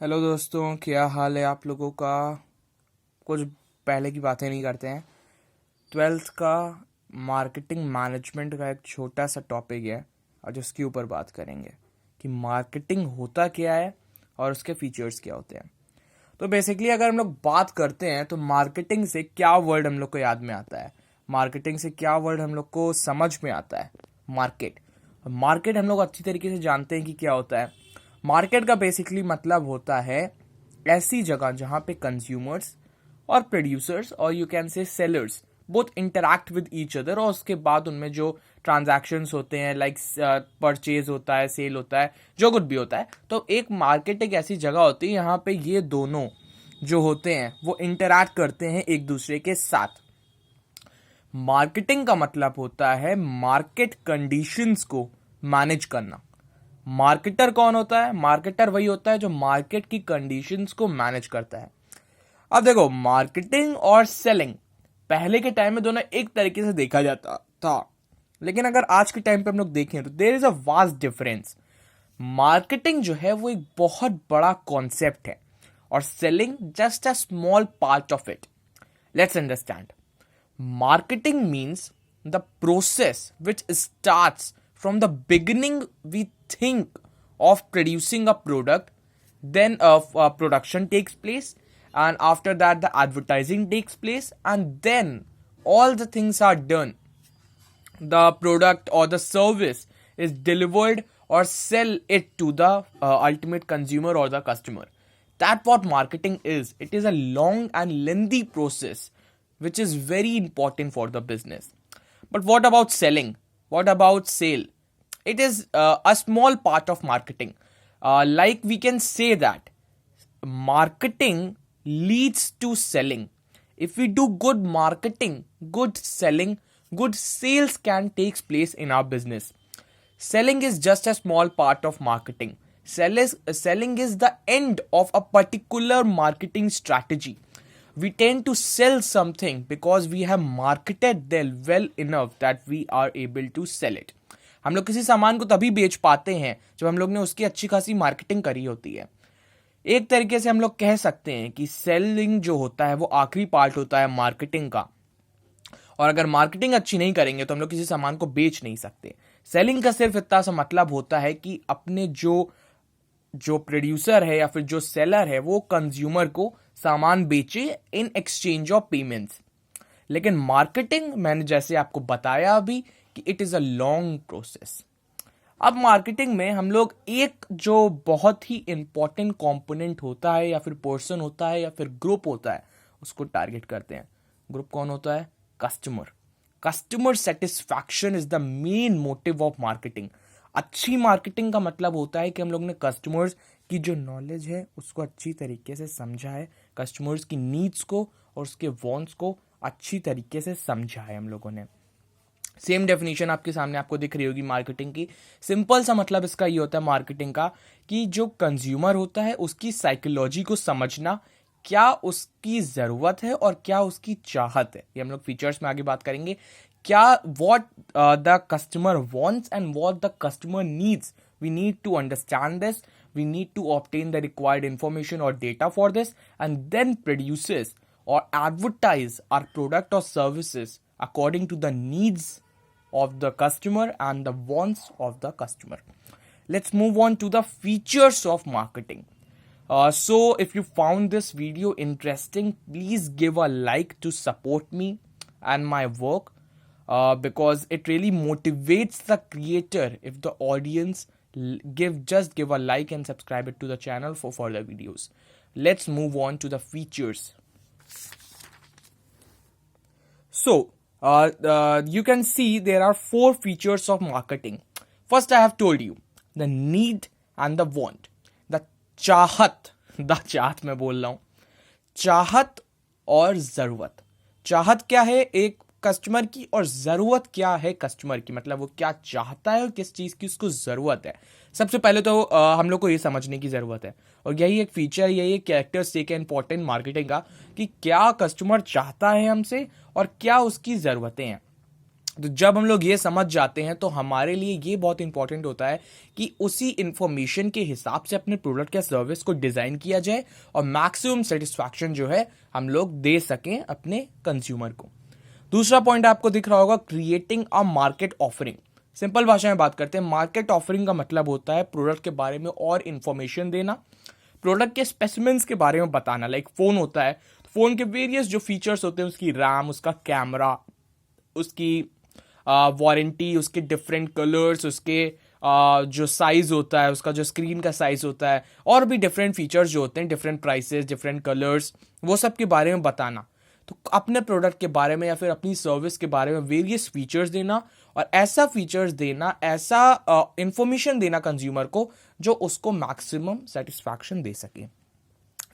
Hello दोस्तों, क्या हाल है आप लोगों का। कुछ पहले की बातें नहीं करते हैं। ट्वेल्थ का मार्केटिंग मैनेजमेंट का एक छोटा सा टॉपिक है और जिसके ऊपर बात करेंगे कि मार्केटिंग होता क्या है और उसके फीचर्स क्या होते हैं। तो बेसिकली अगर हम लोग बात करते हैं तो मार्केटिंग से क्या वर्ड हम लोग को याद में आता है, मार्केटिंग से क्या वर्ड हम लोग को समझ में आता है। मार्केट। मार्केट हम लोग अच्छी तरीके से जानते हैं कि क्या होता है। मार्केट का बेसिकली मतलब होता है ऐसी जगह जहां पे कंज्यूमर्स और प्रोड्यूसर्स और you can say sellers both interact with each other, और उसके बाद उनमें जो ट्रांजैक्शंस होते हैं लाइक परचेज होता है, सेल होता है, जो कुछ भी होता है। तो एक मार्केट एक ऐसी जगह होती है यहाँ पे ये दोनों जो होते हैं वो इंटरैक्ट करते हैं एक दूसरे के साथ। मार्केटिंग का मतलब होता है मार्केट कंडीशंस को मैनेज करना। मार्केटर कौन होता है? मार्केटर वही होता है जो मार्केट की कंडीशंस को मैनेज करता है। अब देखो, मार्केटिंग और सेलिंग पहले के टाइम में दोनों एक तरीके से देखा जाता था, लेकिन अगर आज के टाइम पे हम लोग देखें तो there is a vast difference. Marketing जो है वो एक बहुत बड़ा कॉन्सेप्ट है और selling just a small part of it. Let's understand. Marketing means the process which starts from the beginning. We think of producing a product, then production takes place, and after that the advertising takes place, and then all the things are done. The product or the service is delivered or sell it to the ultimate consumer or the customer. That's what marketing is. It is a long and lengthy process which is very important for the business. But what about selling? What about sale? It is a small part of marketing. Like we can say that marketing leads to selling. If we do good marketing, good selling, good sales can take place in our business. Selling is just a small part of marketing. Selling is the end of a particular marketing strategy. We tend to sell something because we have marketed them well enough that we are able to sell it. हम लोग किसी सामान को तभी बेच पाते हैं जब हम लोग ने उसकी अच्छी खासी मार्केटिंग करी होती है। एक तरीके से हम लोग कह सकते हैं कि सेलिंग जो होता है वो आखिरी पार्ट होता है मार्केटिंग का, और अगर मार्केटिंग अच्छी नहीं करेंगे तो हम लोग किसी सामान को बेच नहीं सकते। सेलिंग का सिर्फ इतना सा मतलब होता है कि अपने जो प्रोड्यूसर है या फिर जो सेलर है वो कंज्यूमर को सामान बेचे इन एक्सचेंज ऑफ पेमेंट्स। लेकिन मार्केटिंग, मैंने जैसे आपको बताया अभी कि it is a long process. अब मार्केटिंग में हम लोग एक जो बहुत ही इंपॉर्टेंट कंपोनेंट होता है या फिर पर्सन होता है या फिर ग्रुप होता है उसको टारगेट करते हैं। ग्रुप कौन होता है? Customer. Customer satisfaction is the main motive of marketing. अच्छी मार्केटिंग का मतलब होता है कि हम लोग ने कस्टमर्स की जो नॉलेज है उसको अच्छी तरीके से समझा है, कस्टमर्स की नीड्स को और उसके वॉन्ट्स को अच्छी तरीके से समझा है हम लोगों ने। सेम डेफिनेशन आपके सामने आपको दिख रही होगी मार्केटिंग की। सिंपल सा मतलब इसका ये होता है मार्केटिंग का कि जो कंज्यूमर होता है उसकी साइकोलॉजी को समझना, क्या उसकी ज़रूरत है और क्या उसकी चाहत है। ये हम लोग फीचर्स में आगे बात करेंगे। क्या what the customer wants and what the customer needs, we need to understand this, we need to obtain the required information or data for this, and then produces or advertise our product or services according to the needs of the customer and the wants of the customer. Let's move on to the features of marketing. So if you found this video interesting, please give a like to support me and my work, because it really motivates the creator if the audience give a like and subscribe it to the channel for further videos. Let's move on to the features. So you can see there are 4 features of marketing. First, I have told you the need and the want. The चाहत, मैं बोल रहा हूं, चाहत और जरूरत। चाहत क्या है एक कस्टमर की और जरूरत क्या है कस्टमर की, मतलब वो क्या चाहता है और किस चीज की उसको जरूरत है। सबसे पहले तो हम लोग को ये समझने की जरूरत है, और यही एक फीचर, यही एक कैरेक्टरिस्टिक है इंपॉर्टेंट मार्केटिंग का कि क्या कस्टमर चाहता है हमसे और क्या उसकी जरूरतें हैं। तो जब हम लोग ये समझ जाते हैं तो हमारे लिए ये बहुत इंपॉर्टेंट होता है कि उसी इंफॉर्मेशन के हिसाब से अपने प्रोडक्ट या सर्विस को डिजाइन किया जाए और मैक्सिमम सेटिस्फैक्शन जो है हम लोग दे सकें अपने कंज्यूमर को। दूसरा पॉइंट आपको दिख रहा होगा, creating a market offering. Simple भाषा में बात करते हैं, मार्केट ऑफरिंग का मतलब होता है प्रोडक्ट के बारे में और इंफॉर्मेशन देना, प्रोडक्ट के स्पेसिमेंट्स के बारे में बताना। लाइक फोन होता है, फोन के वेरियस जो फीचर्स होते हैं, उसकी रैम, उसका कैमरा, उसकी वारंटी, उसके डिफरेंट कलर्स, उसके जो साइज होता है, उसका जो स्क्रीन का साइज होता है, और भी डिफरेंट फीचर्स जो होते हैं, डिफरेंट प्राइसेस, डिफरेंट कलर्स, वो सब के बारे में बताना। तो अपने प्रोडक्ट के बारे में या फिर अपनी सर्विस के बारे में वेरियस फीचर्स देना, और ऐसा फीचर्स देना, ऐसा इंफॉर्मेशन देना कंज्यूमर को जो उसको मैक्सिमम सेटिस्फैक्शन दे सके।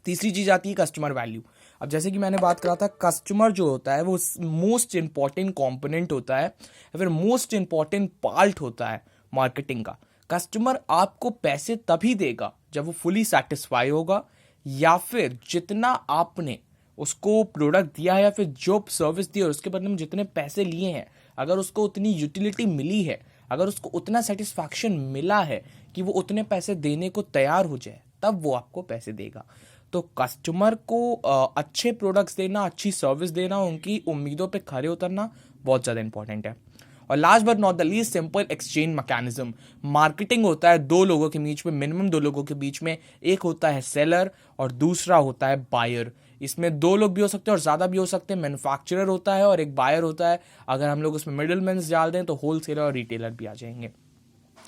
तीसरी चीज आती है कस्टमर वैल्यू। अब जैसे कि मैंने बात करा था, कस्टमर जो होता है वो मोस्ट इंपॉर्टेंट कंपोनेंट होता है या फिर मोस्ट इंपॉर्टेंट पार्ट होता है मार्केटिंग का। कस्टमर आपको पैसे तभी देगा जब वो फुली सेटिस्फाई होगा, या फिर जितना आपने उसको प्रोडक्ट दिया है या फिर जो सर्विस दी है उसके बदले में जितने पैसे लिए हैं, अगर उसको उतनी यूटिलिटी मिली है, अगर उसको उतना सेटिस्फैक्शन मिला है कि वो उतने पैसे देने को तैयार हो जाए, तब वो आपको पैसे देगा। तो कस्टमर को अच्छे प्रोडक्ट्स देना, अच्छी सर्विस देना, उनकी उम्मीदों पे खरे उतरना बहुत ज़्यादा इंपॉर्टेंट है। और last but not the least, simple exchange mechanism. Marketing होता है दो लोगों के बीच में, मिनिमम दो लोगों के बीच में। एक होता है सेलर और दूसरा होता है बायर। इसमें दो लोग भी हो सकते हैं और ज़्यादा भी हो सकते हैं। मैन्युफैक्चरर होता है और एक बायर होता है। अगर हम लोग उसमें मिडिल मैन डाल दें तो होलसेलर और रिटेलर भी आ जाएंगे।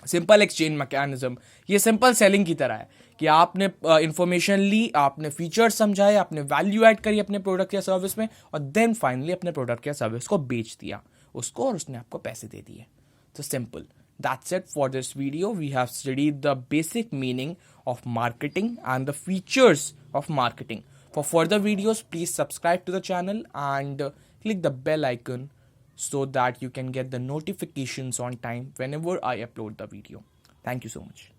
सिंपल एक्सचेंज मैकेनिज्म ये सिंपल सेलिंग की तरह है कि आपने इंफॉर्मेशन ली, आपने फीचर्स समझाए, आपने वैल्यू ऐड करी अपने प्रोडक्ट या सर्विस में, और देन फाइनली अपने प्रोडक्ट या सर्विस को बेच दिया उसको और उसने आपको पैसे दे दिए। तो simple, that's it for this video. We have studied the basic meaning of marketing and the features of marketing. For further videos, please subscribe to the channel and click the bell icon so that you can get the notifications on time whenever I upload the video. Thank you so much.